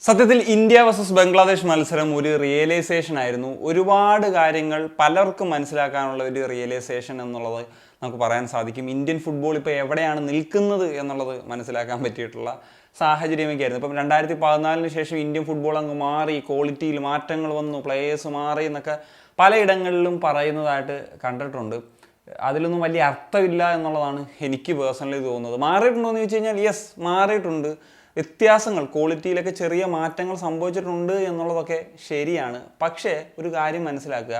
സത്യത്തിൽ India versus Bangladesh മത്സരം ഒരു റിയലൈസേഷൻ ആയിരുന്നു. ഒരുപാട് കാര്യങ്ങൾ പലർക്കും മനസ്സിലാക്കാനുള്ള ഒരു റിയലൈസേഷൻ എന്നുള്ളത് നമുക്ക് പറയാൻ സാധിക്കും. ഇന്ത്യൻ ഫുട്ബോൾ ഇപ്പോൾ എവിടെയാണ് നിൽക്കുന്നത് എന്നുള്ളത് മനസ്സിലാക്കാൻ പറ്റിയിട്ടുള്ള സാഹചര്യമൊക്കെ ആയിരുന്നു. ഇപ്പം 2014 ശേഷം ഇന്ത്യൻ ഫുട്ബോൾ അങ്ങ് മാറി, ക്വാളിറ്റിയിൽ മാറ്റങ്ങൾ വന്നു, പ്ലേയേഴ്സ് മാറി എന്നൊക്കെ പലയിടങ്ങളിലും പറയുന്നതായിട്ട് കണ്ടിട്ടുണ്ട്. അതിലൊന്നും വലിയ അർത്ഥമില്ല എന്നുള്ളതാണ് എനിക്ക് പേഴ്സണലി തോന്നുന്നത്. മാറിയിട്ടുണ്ടോ എന്ന് ചോദിച്ചു കഴിഞ്ഞാൽ യെസ്, മാറിയിട്ടുണ്ട്. വ്യത്യാസങ്ങൾ, ക്വാളിറ്റിയിലൊക്കെ ചെറിയ മാറ്റങ്ങൾ സംഭവിച്ചിട്ടുണ്ട് എന്നുള്ളതൊക്കെ ശരിയാണ്. പക്ഷേ ഒരു കാര്യം മനസ്സിലാക്കുക,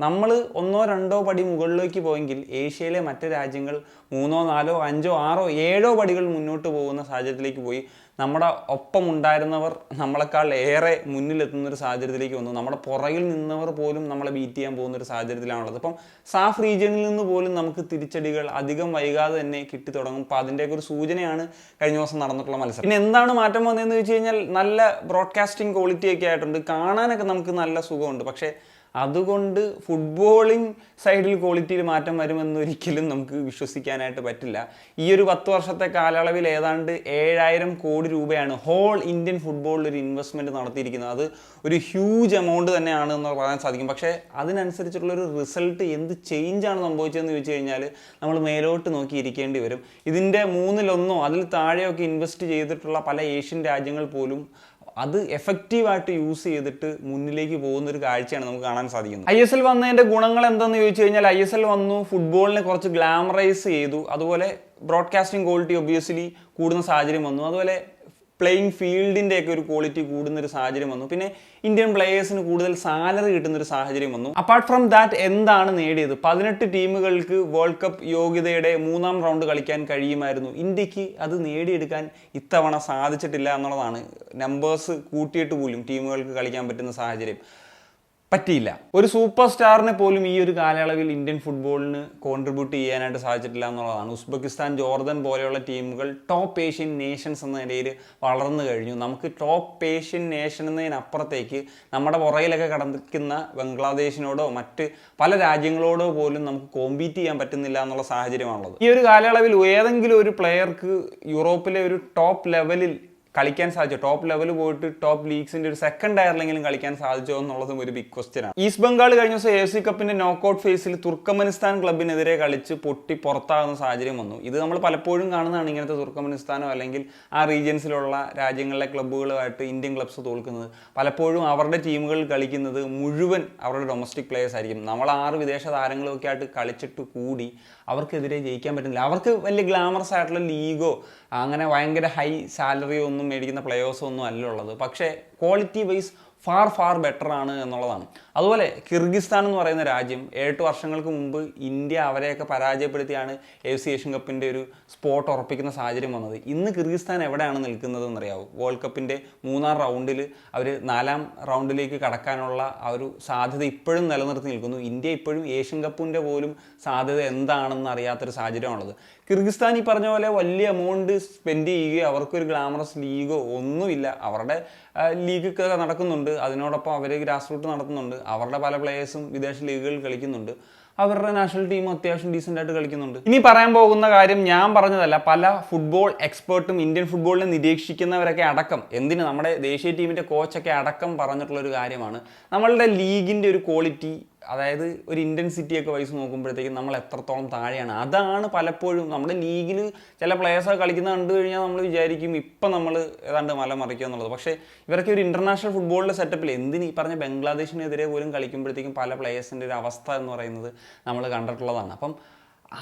നമ്മൾ 1-2 പടി മുകളിലേക്ക് പോയെങ്കിൽ ഏഷ്യയിലെ മറ്റ് രാജ്യങ്ങൾ 3-4-5-6-7 പടികൾ മുന്നോട്ട് പോകുന്ന സാഹചര്യത്തിലേക്ക് പോയി. നമ്മുടെ ഒപ്പം ഉണ്ടായിരുന്നവർ നമ്മളെക്കാൾ ഏറെ മുന്നിലെത്തുന്നൊരു സാഹചര്യത്തിലേക്ക് വന്നു. നമ്മുടെ പുറകിൽ നിന്നവർ പോലും നമ്മളെ ബീറ്റ് ചെയ്യാൻ പോകുന്നൊരു സാഹചര്യത്തിലാണുള്ളത്. അപ്പം സാഫ് റീജിയനിൽ നിന്ന് പോലും നമുക്ക് തിരിച്ചടികൾ അധികം വൈകാതെ തന്നെ കിട്ടി തുടങ്ങും. അപ്പോൾ അതിൻ്റെയൊക്കെ ഒരു സൂചനയാണ് കഴിഞ്ഞ ദിവസം നടന്നിട്ടുള്ള മത്സരം. പിന്നെ എന്താണ് മാറ്റം വന്നതെന്ന് വെച്ച് കഴിഞ്ഞാൽ നല്ല ബ്രോഡ്കാസ്റ്റിംഗ് ക്വാളിറ്റി ഒക്കെ ആയിട്ടുണ്ട്, കാണാനൊക്കെ നമുക്ക് നല്ല സുഖമുണ്ട്. പക്ഷേ അതുകൊണ്ട് ഫുട്ബോളിംഗ് സൈഡിൽ ക്വാളിറ്റിയിൽ മാറ്റം വരുമെന്നൊരിക്കലും നമുക്ക് വിശ്വസിക്കാനായിട്ട് പറ്റില്ല. ഈ ഒരു 10 വർഷത്തെ കാലയളവിൽ ഏതാണ്ട് 7000 കോടി രൂപയാണ് ഹോൾ ഇന്ത്യൻ ഫുട്ബോളിൽ ഒരു ഇൻവെസ്റ്റ്മെൻറ്റ് നടത്തിയിരിക്കുന്നത്. അത് ഒരു ഹ്യൂജ് എമൗണ്ട് തന്നെയാണ് എന്ന് പറയാൻ സാധിക്കും. പക്ഷേ അതിനനുസരിച്ചിട്ടുള്ളൊരു റിസൾട്ട് എന്ത് ചേഞ്ചാണ് സംഭവിച്ചതെന്ന് ചോദിച്ചു കഴിഞ്ഞാൽ നമ്മൾ മേലോട്ട് നോക്കി ഇരിക്കേണ്ടി വരും. ഇതിൻ്റെ 1/3 അതിൽ താഴെയൊക്കെ ഇൻവെസ്റ്റ് ചെയ്തിട്ടുള്ള പല ഏഷ്യൻ രാജ്യങ്ങൾ പോലും അത് എഫക്റ്റീവായിട്ട് യൂസ് ചെയ്തിട്ട് മുന്നിലേക്ക് പോകുന്ന ഒരു കാഴ്ചയാണ് നമുക്ക് കാണാൻ സാധിക്കുന്നത്. ISL വന്നതിൻ്റെ ഗുണങ്ങൾ എന്താണെന്ന് ചോദിച്ചു കഴിഞ്ഞാൽ ISL വന്നു, ഫുട്ബോളിനെ കുറച്ച് ഗ്ലാമറൈസ് ചെയ്തു. അതുപോലെ ബ്രോഡ്കാസ്റ്റിംഗ് ക്വാളിറ്റി ഒബ്വിയസ്ലി കൂടുന്ന സാഹചര്യം വന്നു. അതുപോലെ പ്ലേയിങ് ഫീൽഡിൻ്റെയൊക്കെ ഒരു ക്വാളിറ്റി കൂടുന്നൊരു സാഹചര്യം വന്നു. പിന്നെ ഇന്ത്യൻ പ്ലേയേഴ്സിന് കൂടുതൽ സാലറി കിട്ടുന്നൊരു സാഹചര്യം വന്നു. അപ്പാർട്ട് ഫ്രം ദാറ്റ് എന്താണ് നേടിയത്? 18 ടീമുകൾക്ക് വേൾഡ് കപ്പ് യോഗ്യതയുടെ 3ാം റൗണ്ട് കളിക്കാൻ കഴിയുമായിരുന്നു. ഇന്ത്യക്ക് അത് നേടിയെടുക്കാൻ ഇത്തവണ സാധിച്ചിട്ടില്ല എന്നുള്ളതാണ്. നമ്പേഴ്സ് കൂട്ടിയിട്ട് പോലും ടീമുകൾക്ക് കളിക്കാൻ പറ്റുന്ന സാഹചര്യം പറ്റിയില്ല. ഒരു സൂപ്പർ സ്റ്റാറിനെ പോലും ഈ ഒരു കാലയളവിൽ ഇന്ത്യൻ ഫുട്ബോളിന് കോൺട്രിബ്യൂട്ട് ചെയ്യാനായിട്ട് സാധിച്ചിട്ടില്ല എന്നുള്ളതാണ്. ഉസ്ബെക്കിസ്ഥാൻ, ജോർദൻ പോലെയുള്ള ടീമുകൾ ടോപ്പ് ഏഷ്യൻ നേഷൻസ് എന്ന നിലയിൽ വളർന്നു കഴിഞ്ഞു. നമുക്ക് ടോപ്പ് ഏഷ്യൻ നേഷൻ എന്നതിനപ്പുറത്തേക്ക് നമ്മുടെ പുറകിലൊക്കെ കടക്കുന്ന ബംഗ്ലാദേശിനോടോ മറ്റ് പല രാജ്യങ്ങളോടോ പോലും നമുക്ക് കോമ്പീറ്റ് ചെയ്യാൻ പറ്റുന്നില്ല എന്നുള്ള സാഹചര്യമാണുള്ളത്. ഈ ഒരു കാലയളവിൽ ഏതെങ്കിലും ഒരു പ്ലെയർക്ക് യൂറോപ്പിലെ ഒരു ടോപ്പ് ലെവലിൽ കളിക്കാൻ സാധിച്ചോ? ടോപ്പ് ലെവൽ പോയിട്ട് ടോപ്പ് ലീഗ്സിന്റെ ഒരു സെക്കൻഡ് ടയറിലെങ്കിലും കളിക്കാൻ സാധിച്ചോ എന്നുള്ളതും ഒരു ബിഗ് ക്വസ്റ്റ്യൻ ആണ്. ഈസ്റ്റ് ബംഗാൾ കഴിഞ്ഞ ദിവസം AFC കപ്പിന്റെ നോക്കൌട്ട് ഫേസിൽ തുർക്കമനിസ്ഥാൻ ക്ലബിനെതിരെ കളിച്ച് പൊട്ടി പുറത്താകുന്ന സാഹചര്യം വന്നു. ഇത് നമ്മൾ പലപ്പോഴും കാണുന്നതാണ്, ഇങ്ങനത്തെ തുർക്കമനിസ്ഥാനോ അല്ലെങ്കിൽ ആ റീജിയൻസിലുള്ള രാജ്യങ്ങളിലെ ക്ലബ്ബുകളുമായിട്ട് ഇന്ത്യൻ ക്ലബ്സ് തോൽക്കുന്നത്. പലപ്പോഴും അവരുടെ ടീമുകൾ കളിക്കുന്നത് മുഴുവൻ അവരുടെ ഡൊമസ്റ്റിക് പ്ലേയേഴ്സ് ആയിരിക്കും. നമ്മൾ 6 വിദേശ താരങ്ങളൊക്കെ ആയിട്ട് കളിച്ചിട്ട് കൂടി അവർക്കെതിരെ ജയിക്കാൻ പറ്റുന്നില്ല. അവർക്ക് വലിയ ഗ്ലാമറസ് ആയിട്ടുള്ള ലീഗോ അങ്ങനെ ഭയങ്കര ഹൈ സാലറിയോ ഒന്നും മേടിക്കുന്ന പ്ലേയേഴ്സോ ഒന്നും അല്ല ഉള്ളത്. പക്ഷേ ക്വാളിറ്റി വൈസ് ഫാർ ബെറ്റർ ആണ് എന്നുള്ളതാണ്. അതുപോലെ കിർഗിസ്ഥാൻ എന്ന് പറയുന്ന രാജ്യം 8 വർഷങ്ങൾക്ക് മുമ്പ് ഇന്ത്യ അവരെയൊക്കെ പരാജയപ്പെടുത്തിയാണ് AFC ഏഷ്യൻ കപ്പിൻ്റെ ഒരു സ്പോട്ട് ഉറപ്പിക്കുന്ന സാഹചര്യം വന്നത്. ഇന്ന് കിർഗിസ്ഥാൻ എവിടെയാണ് നിൽക്കുന്നത് എന്നറിയാവൂ? വേൾഡ് കപ്പിൻ്റെ 3ാം റൗണ്ടിൽ അവർ 4ാം റൗണ്ടിലേക്ക് കടക്കാനുള്ള ആ ഒരു സാധ്യത ഇപ്പോഴും നിലനിർത്തി നിൽക്കുന്നു. ഇന്ത്യ ഇപ്പോഴും ഏഷ്യൻ കപ്പിൻ്റെ പോലും സാധ്യത എന്താണെന്ന് അറിയാത്തൊരു സാഹചര്യമാണുള്ളത്. കിർഗിസ്ഥാൻ ഈ പറഞ്ഞ പോലെ വലിയ എമൗണ്ട് സ്പെൻഡ് ചെയ്യുകയോ അവർക്കൊരു ഗ്ലാമറസ് ലീഗോ ഒന്നുമില്ല. അവരുടെ ലീഗൊക്കെ നടക്കുന്നുണ്ട്, അതിനോടൊപ്പം അവർ ഗ്രാസ് റൂട്ട് നടത്തുന്നുണ്ട്, അവരുടെ പല പ്ലേയേഴ്സും വിദേശ ലീഗുകളിൽ കളിക്കുന്നുണ്ട്, അവരുടെ നാഷണൽ ടീം അത്യാവശ്യം ഡീസൻ്റ് ആയിട്ട് കളിക്കുന്നുണ്ട്. ഇനി പറയാൻ പോകുന്ന കാര്യം ഞാൻ പറഞ്ഞതല്ല, പല ഫുട്ബോൾ എക്സ്പേർട്ടും ഇന്ത്യൻ ഫുട്ബോളിനെ നിരീക്ഷിക്കുന്നവരൊക്കെ അടക്കം, എന്തിന് നമ്മുടെ ദേശീയ ടീമിൻ്റെ കോച്ചൊക്കെ അടക്കം പറഞ്ഞിട്ടുള്ളൊരു കാര്യമാണ്, നമ്മളുടെ ലീഗിൻ്റെ ഒരു ക്വാളിറ്റി, അതായത് ഒരു ഇൻറ്റൻസിറ്റിയൊക്കെ വൈസ് നോക്കുമ്പോഴത്തേക്കും നമ്മൾ എത്രത്തോളം താഴെയാണ്. അതാണ് പലപ്പോഴും നമ്മുടെ ലീഗിൽ ചില പ്ലേയേഴ്സൊക്കെ കളിക്കുന്നത് കണ്ടു കഴിഞ്ഞാൽ നമ്മൾ വിചാരിക്കും ഇപ്പം നമ്മൾ ഏതാണ്ട് മറിക്കുക എന്നുള്ളത്. പക്ഷേ ഇവരൊക്കെ ഒരു ഇൻ്റർനാഷണൽ ഫുട്ബോളിൻ്റെ സെറ്റപ്പിൽ എന്തിന് ഈ പറഞ്ഞ ബംഗ്ലാദേശിനെതിരെ പോലും കളിക്കുമ്പോഴത്തേക്കും പല പ്ലേയേഴ്സിൻ്റെ ഒരു അവസ്ഥ എന്ന് പറയുന്നത് നമ്മൾ കണ്ടിട്ടുള്ളതാണ്. അപ്പം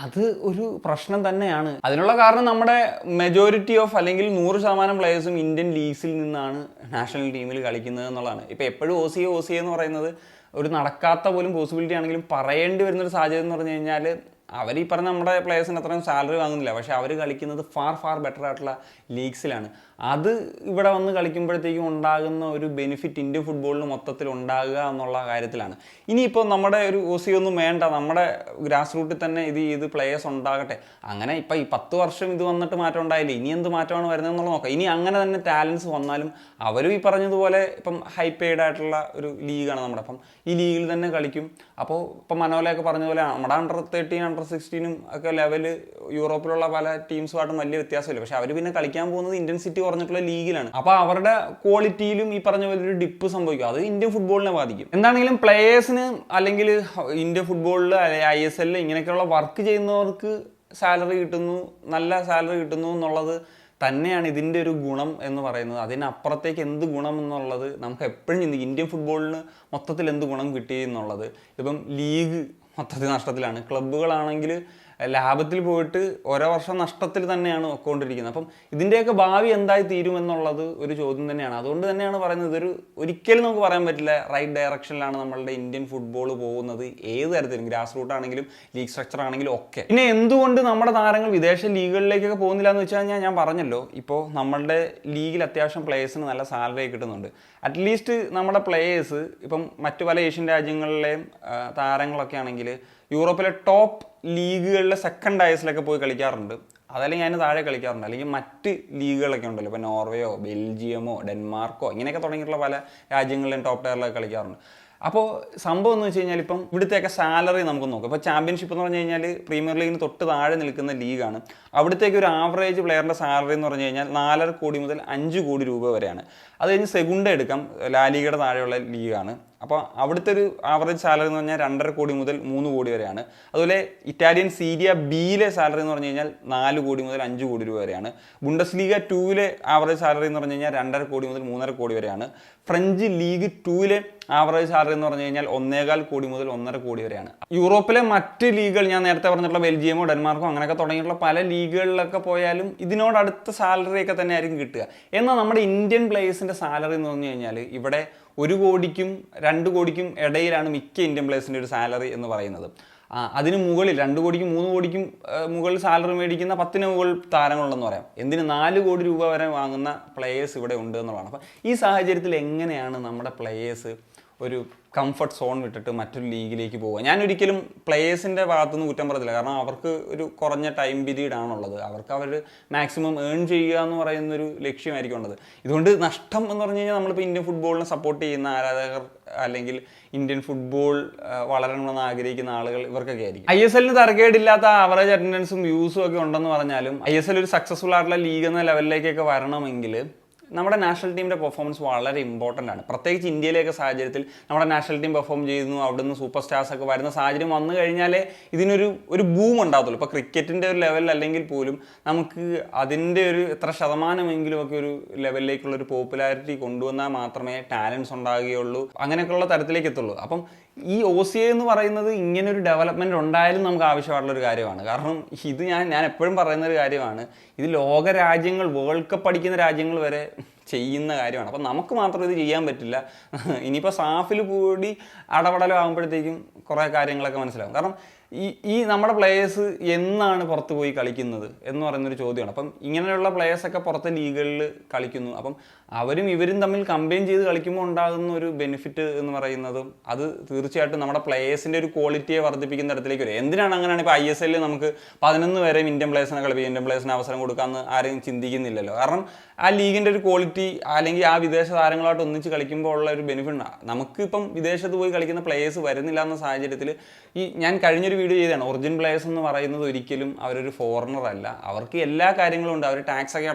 അത് ഒരു പ്രശ്നം തന്നെയാണ്. അതിനുള്ള കാരണം നമ്മുടെ മെജോറിറ്റി ഓഫ് അല്ലെങ്കിൽ 100% പ്ലേയേഴ്സും ഇന്ത്യൻ ലീഗ്സിൽ നിന്നാണ് നാഷണൽ ടീമിൽ കളിക്കുന്നത് എന്നുള്ളതാണ്. ഇപ്പോൾ എപ്പോഴും OCA എന്ന് പറയുന്നത് ഒരു നടക്കാത്ത പോലും പോസിബിലിറ്റി ആണെങ്കിലും പറയേണ്ടി വരുന്നൊരു സാഹചര്യം എന്ന് പറഞ്ഞു കഴിഞ്ഞാൽ അവർ ഈ പറഞ്ഞ നമ്മുടെ പ്ലേയേഴ്സിന് അത്രയും സാലറി വാങ്ങുന്നില്ല. പക്ഷേ അവർ കളിക്കുന്നത് ഫാർ ബെറ്റർ ആയിട്ടുള്ള ലീഗ്സിലാണ്. അത് ഇവിടെ വന്ന് കളിക്കുമ്പോഴത്തേക്കും ഉണ്ടാകുന്ന ഒരു ബെനിഫിറ്റ് ഇന്ത്യൻ ഫുട്ബോളിന് മൊത്തത്തിൽ ഉണ്ടാകുക എന്നുള്ള കാര്യത്തിലാണ്. ഇനിയിപ്പോൾ നമ്മുടെ ഒരു OCA ഒന്നും വേണ്ട, നമ്മുടെ ഗ്രാസ് റൂട്ടിൽ തന്നെ ഇത് പ്ലേയേഴ്സ് ഉണ്ടാകട്ടെ. അങ്ങനെ ഇപ്പം ഈ 10 വർഷം ഇത് വന്നിട്ട് മാറ്റം ഉണ്ടായില്ലേ, ഇനി എന്ത് മാറ്റമാണ് വരുന്നതെന്നുള്ളത് നോക്കാം. ഇനി അങ്ങനെ തന്നെ ടാലൻസ് വന്നാലും അവരും ഈ പറഞ്ഞതുപോലെ ഇപ്പം ഹൈ പെയ്ഡ് ആയിട്ടുള്ള ഒരു ലീഗാണ് നമ്മുടെ. അപ്പം ഈ ലീഗിൽ തന്നെ കളിക്കും. അപ്പോൾ ഇപ്പം മനോലയൊക്കെ പറഞ്ഞതുപോലെ നമ്മുടെ under-13 under-16 ഒക്കെ ലെവല് യൂറോപ്പിലുള്ള പല ടീംസുമായിട്ടും വലിയ വ്യത്യാസമില്ല. പക്ഷേ അവർ പിന്നെ കളിക്കാൻ പോകുന്നത് ഇന്റൻസിറ്റി കുറഞ്ഞിട്ടുള്ള ലീഗിലാണ്. അപ്പോൾ അവരുടെ ക്വാളിറ്റിയിലും ഈ പറഞ്ഞ പോലെ ഒരു ഡിപ്പ് സംഭവിക്കും. അത് ഇന്ത്യൻ ഫുട്ബോളിനെ ബാധിക്കും. എന്താണെങ്കിലും പ്ലേയേഴ്സിന് അല്ലെങ്കിൽ ഇന്ത്യൻ ഫുട്ബോളിൽ ISL ഇങ്ങനെയൊക്കെയുള്ള വർക്ക് ചെയ്യുന്നവർക്ക് സാലറി കിട്ടുന്നു, നല്ല സാലറി കിട്ടുന്നു എന്നുള്ളത് തന്നെയാണ് ഇതിൻ്റെ ഒരു ഗുണം എന്ന് പറയുന്നത്. അതിനപ്പുറത്തേക്ക് എന്ത് ഗുണം എന്നുള്ളത് നമുക്ക് എപ്പോഴും ചിന്തിക്കും. ഇന്ത്യൻ ഫുട്ബോളിന് മൊത്തത്തിൽ എന്ത് ഗുണം കിട്ടി എന്നുള്ളത്. ഇപ്പം ലീഗ് മൊത്തത്തിൽ നഷ്ടത്തിലാണ്, ക്ലബ്ബുകളാണെങ്കിൽ ലാഭത്തിൽ പോയിട്ട് ഓരോ വർഷം നഷ്ടത്തിൽ തന്നെയാണ് ഒക്കൊണ്ടിരിക്കുന്നത്. അപ്പം ഇതിൻ്റെയൊക്കെ ഭാവി എന്തായി തീരുമെന്നുള്ളത് ഒരു ചോദ്യം തന്നെയാണ്. അതുകൊണ്ട് തന്നെയാണ് പറയുന്നത്, ഇതൊരു ഒരിക്കലും നമുക്ക് പറയാൻ പറ്റില്ല റൈറ്റ് ഡയറക്ഷനിലാണ് നമ്മളുടെ ഇന്ത്യൻ ഫുട്ബോൾ പോകുന്നത്. ഏത് തരത്തിലും ഗ്രാസ് റൂട്ട് ആണെങ്കിലും ലീഗ് സ്ട്രക്ചർ ആണെങ്കിലും ഒക്കെ. പിന്നെ എന്തുകൊണ്ട് നമ്മുടെ താരങ്ങൾ വിദേശ ലീഗുകളിലേക്കൊക്കെ പോകുന്നില്ല എന്ന് വെച്ച് കഴിഞ്ഞാൽ ഞാൻ പറഞ്ഞല്ലോ, ഇപ്പോൾ നമ്മളുടെ ലീഗിൽ അത്യാവശ്യം പ്ലേയേഴ്സിന് നല്ല സാലറി കിട്ടുന്നുണ്ട്. അറ്റ്ലീസ്റ്റ് നമ്മുടെ പ്ലേയേഴ്സ് ഇപ്പം മറ്റു പല ഏഷ്യൻ രാജ്യങ്ങളിലെയും താരങ്ങളൊക്കെ ആണെങ്കിൽ യൂറോപ്പിലെ ടോപ്പ് ലീഗുകളിലെ സെക്കൻഡ് ഡയസിലൊക്കെ പോയി കളിക്കാറുണ്ട്. അതല്ലെങ്കിൽ അതിന് താഴെ കളിക്കാറുണ്ട്. അല്ലെങ്കിൽ മറ്റ് ലീഗുകളൊക്കെ ഉണ്ടല്ലോ, ഇപ്പോൾ നോർവേയോ ബെൽജിയമോ ഡെൻമാർക്കോ ഇങ്ങനെയൊക്കെ തുടങ്ങിയിട്ടുള്ള പല രാജ്യങ്ങളിലും ടോപ്പ് ടയറിലൊക്കെ കളിക്കാറുണ്ട്. അപ്പോൾ സംഭവം എന്ന് വെച്ച് കഴിഞ്ഞാൽ ഇപ്പം ഇവിടുത്തെയൊക്കെ സാലറി നമുക്ക് നോക്കാം. ഇപ്പോൾ ചാമ്പ്യൻഷിപ്പ് എന്ന് പറഞ്ഞു കഴിഞ്ഞാൽ പ്രീമിയർ ലീഗിന് തൊട്ട് താഴെ നിൽക്കുന്ന ലീഗാണ്. അവിടുത്തേക്ക് ഒരു ആവറേജ് പ്ലെയറിൻ്റെ സാലറി എന്ന് പറഞ്ഞു കഴിഞ്ഞാൽ 4.5 കോടി മുതൽ 5 കോടി രൂപ വരെയാണ്. അത് കഴിഞ്ഞ് സെഗുണ്ട എടുക്കാം, ലാലിഗയുടെ താഴെയുള്ള ലീഗാണ്. അപ്പോൾ അവിടുത്തെ ഒരു ആവറേജ് സാലറി എന്ന് പറഞ്ഞാൽ 2.5 കോടി മുതൽ 3 കോടി വരെയാണ്. അതുപോലെ ഇറ്റാലിയൻ സീരിയ ബിയിലെ സാലറി എന്ന് പറഞ്ഞു കഴിഞ്ഞാൽ 4 കോടി മുതൽ 5 കോടി രൂപ വരെയാണ്. ബുണ്ടസ് ലീഗ 2-ലെ ആവറേജ് സാലറി എന്ന് പറഞ്ഞു കഴിഞ്ഞാൽ 2.5 കോടി മുതൽ 3.5 കോടി വരെയാണ്. ഫ്രഞ്ച് ലീഗ് 2-ലെ ആവറേജ് സാലറി എന്ന് പറഞ്ഞു കഴിഞ്ഞാൽ 1.25 കോടി മുതൽ 1.5 കോടി വരെയാണ്. യൂറോപ്പിലെ മറ്റ് ലീഗുകൾ ഞാൻ നേരത്തെ പറഞ്ഞിട്ടുള്ള ബെൽജിയമോ ഡെൻമാർക്കോ അങ്ങനെയൊക്കെ തുടങ്ങിയിട്ടുള്ള പല ലീഗുകളിലൊക്കെ പോയാലും ഇതിനോടടുത്ത സാലറിയൊക്കെ തന്നെ ആയിരിക്കും കിട്ടുക. എന്നാൽ നമ്മുടെ ഇന്ത്യൻ പ്ലേയേഴ്സിൻ്റെ സാലറി എന്ന് പറഞ്ഞു കഴിഞ്ഞാൽ ഇവിടെ 1 കോടിക്കും 2 കോടിക്കും ഇടയിലാണ് മിക്ക ഇന്ത്യൻ പ്ലേയേഴ്സിൻ്റെ ഒരു സാലറി എന്ന് പറയുന്നത്. അതിന് മുകളിൽ 2 കോടിക്കും 3 കോടിക്കും മുകളിൽ സാലറി മേടിക്കുന്ന 10-ന് മുകളിൽ താരങ്ങളുണ്ടെന്ന് പറയാം. എന്തിന് 4 കോടി രൂപ വരെ വാങ്ങുന്ന പ്ലേയേഴ്സ് ഇവിടെ ഉണ്ട് എന്നുള്ളതാണ്. അപ്പം ഈ സാഹചര്യത്തിൽ എങ്ങനെയാണ് നമ്മുടെ പ്ലേയേഴ്സ് ഒരു കംഫർട്ട് സോൺ വിട്ടിട്ട് മറ്റൊരു ലീഗിലേക്ക് പോവുക? ഞാൻ ഒരിക്കലും പ്ലേയേഴ്സിൻ്റെ ഭാഗത്തുനിന്ന് കുറ്റം പറയത്തില്ല. കാരണം അവർക്ക് ഒരു കുറഞ്ഞ ടൈം പീരീഡ് ആണുള്ളത്. അവർ മാക്സിമം ഏൺ ചെയ്യുക എന്ന് പറയുന്നൊരു ലക്ഷ്യമായിരിക്കും ഉള്ളത്. ഇതുകൊണ്ട് നഷ്ടം എന്ന് പറഞ്ഞു കഴിഞ്ഞാൽ നമ്മളിപ്പോൾ ഇന്ത്യൻ ഫുട്ബോളിനെ സപ്പോർട്ട് ചെയ്യുന്ന ആരാധകർ അല്ലെങ്കിൽ ഇന്ത്യൻ ഫുട്ബോൾ വളരണമെന്ന് ആഗ്രഹിക്കുന്ന ആളുകൾ ഇവർക്കൊക്കെ ആയിരിക്കും. ISLന് തരക്കേടില്ലാത്ത ആവറേജ് അറ്റൻഡൻസും വ്യൂസും ഒക്കെ ഉണ്ടെന്ന് പറഞ്ഞാലും ISL ഒരു സക്സസ്ഫുൾ ആയിട്ടുള്ള ലീഗ് എന്ന ലെവലിലേക്കൊക്കെ വരണമെങ്കിൽ നമ്മുടെ നാഷണൽ ടീമിൻ്റെ പെർഫോമൻസ് വളരെ ഇമ്പോർട്ടൻ്റ് ആണ്. പ്രത്യേകിച്ച് ഇന്ത്യയിലേക്ക് സാഹചര്യത്തിൽ നമ്മുടെ നാഷണൽ ടീം പെർഫോം ചെയ്യുന്നു, അവിടുന്ന് സൂപ്പർ സ്റ്റാർസ് ഒക്കെ വരുന്ന സാഹചര്യം വന്നു കഴിഞ്ഞാലേ ഇതിനൊരു ബൂം ഉണ്ടാകത്തുള്ളൂ. ഇപ്പോൾ ക്രിക്കറ്റിൻ്റെ ഒരു ലെവൽ അല്ലെങ്കിൽ പോലും നമുക്ക് അതിൻ്റെ ഒരു എത്ര ശതമാനമെങ്കിലും ഒക്കെ ഒരു ലെവലിലേക്കുള്ള ഒരു പോപ്പുലാരിറ്റി കൊണ്ടുവന്നാൽ മാത്രമേ ടാലൻസ് ഉണ്ടാകുകയുള്ളൂ, അങ്ങനെയൊക്കെയുള്ള തരത്തിലേക്ക് എത്തുള്ളൂ. അപ്പം ഈ OCA എന്ന് പറയുന്നത് ഇങ്ങനെ ഒരു ഡെവലപ്മെൻറ്റ് ഉണ്ടായാലും നമുക്ക് ആവശ്യമായിട്ടുള്ളൊരു കാര്യമാണ്. കാരണം ഇത് ഞാൻ എപ്പോഴും പറയുന്നൊരു കാര്യമാണ്, ഇത് ലോക രാജ്യങ്ങൾ വേൾഡ് കപ്പ് അടിക്കുന്ന രാജ്യങ്ങൾ വരെ ചെയ്യുന്ന കാര്യമാണ്. അപ്പം നമുക്ക് മാത്രം ഇത് ചെയ്യാൻ പറ്റില്ല. ഇനിയിപ്പോൾ സാഫിൽ കൂടി അടപടലം ആകുമ്പോഴത്തേക്കും കുറേ കാര്യങ്ങളൊക്കെ മനസ്സിലാവും. കാരണം ഈ നമ്മുടെ പ്ലേയേഴ്സ് എന്നാണ് പുറത്ത് പോയി കളിക്കുന്നത് എന്ന് പറയുന്നൊരു ചോദ്യമാണ്. അപ്പം ഇങ്ങനെയുള്ള പ്ലേയേഴ്സൊക്കെ പുറത്തെ ലീഗുകളിൽ കളിക്കുന്നു. അപ്പം അവരും ഇവരും തമ്മിൽ കമ്പയിൻ ചെയ്ത് കളിക്കുമ്പോൾ ഉണ്ടാകുന്ന ഒരു ബെനിഫിറ്റ് എന്ന് പറയുന്നതും അത് തീർച്ചയായിട്ടും നമ്മുടെ പ്ലേയേഴ്സിൻ്റെ ഒരു ക്വാളിറ്റിയെ വർദ്ധിപ്പിക്കുന്ന തരത്തിലേക്ക് വരും. എന്തിനാണ് അങ്ങനെയാണ് ഇപ്പോൾ ISL നമുക്ക് 11 വരെയും ഇന്ത്യൻ പ്ലേയേഴ്സിനെ കളിപ്പിക്കും, ഇന്ത്യൻ പ്ലേയേഴ്സിന് അവസരം കൊടുക്കാമെന്ന് ആരും ചിന്തിക്കുന്നില്ലല്ലോ. കാരണം ആ ലീഗിൻ്റെ ഒരു ക്വാളിറ്റി അല്ലെങ്കിൽ ആ വിദേശ താരങ്ങളായിട്ട് ഒന്നിച്ച് കളിക്കുമ്പോൾ ഉള്ള ഒരു ബെനിഫിറ്റ് ഉണ്ട്. നമുക്കിപ്പം വിദേശത്ത് പോയി കളിക്കുന്ന പ്ലേയേഴ്സ് വരുന്നില്ല എന്ന സാഹചര്യത്തിൽ ഞാൻ കഴിഞ്ഞൊരു വീഡിയോ ചെയ്തതാണ്, ഒറിജിൻ പ്ലേയേഴ്സ് എന്ന് പറയുന്നത് ഒരിക്കലും അവരൊരു ഫോറിനർ അല്ല. അവർക്ക് എല്ലാ കാര്യങ്ങളും ഉണ്ട്. അവർ ടാക്സ് ഒക്കെ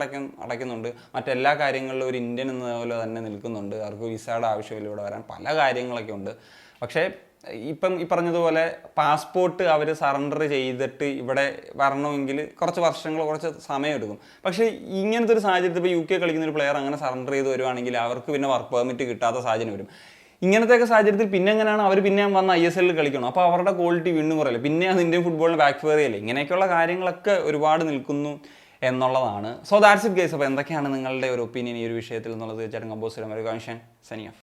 അടയ്ക്കുന്നുണ്ട്, മറ്റെല്ലാ കാര്യങ്ങളിലും ഒരു ഇന്ത്യൻ എന്ന പോലെ തന്നെ നിൽക്കുന്നുണ്ട്. അവർക്ക് വിസയുടെ ആവശ്യമില്ല ഇവിടെ വരാൻ, പല കാര്യങ്ങളൊക്കെ ഉണ്ട്. പക്ഷേ ഇപ്പം ഈ പറഞ്ഞതുപോലെ പാസ്പോർട്ട് അവർ സറണ്ടർ ചെയ്തിട്ട് ഇവിടെ വരണമെങ്കിൽ കുറച്ച് വർഷങ്ങൾ കുറച്ച് സമയമെടുക്കും. പക്ഷേ ഇങ്ങനത്തെ ഒരു സാഹചര്യത്തിൽ ഇപ്പോൾ UK കളിക്കുന്ന ഒരു പ്ലെയർ അങ്ങനെ സറണ്ടർ ചെയ്ത് വരുവാണെങ്കിൽ അവർക്ക് പിന്നെ വർക്ക് പെർമിറ്റ് കിട്ടാത്ത സാഹചര്യം വരും. ഇങ്ങനത്തെയൊക്കെ സാഹചര്യത്തിൽ പിന്നെ എങ്ങനെയാണ് അവർ പിന്നെ വന്ന് ISL കളിക്കണം? അപ്പോൾ അവരുടെ ക്വാളിറ്റി വീണ്ടും കുറയല്ലേ, പിന്നെ അത് ഇന്ത്യൻ ഫുട്ബോളിന് ബാക്ക് ഫെയർ ചെയ്യല്ലേ? ഇങ്ങനെയൊക്കെയുള്ള കാര്യങ്ങളൊക്കെ ഒരുപാട് നിൽക്കുന്നു എന്നുള്ളതാണ്. So that's it guys. അപ്പോൾ എന്തൊക്കെയാണ് നിങ്ങളുടെ ഒരു ഒപ്പീനിയൻ ഈ ഒരു വിഷയത്തിൽ എന്നുള്ളത് തീർച്ചയായിട്ടും കമ്പോസ് ചെയ്യാൻ ഒരു കൺഷൻ സനിയ.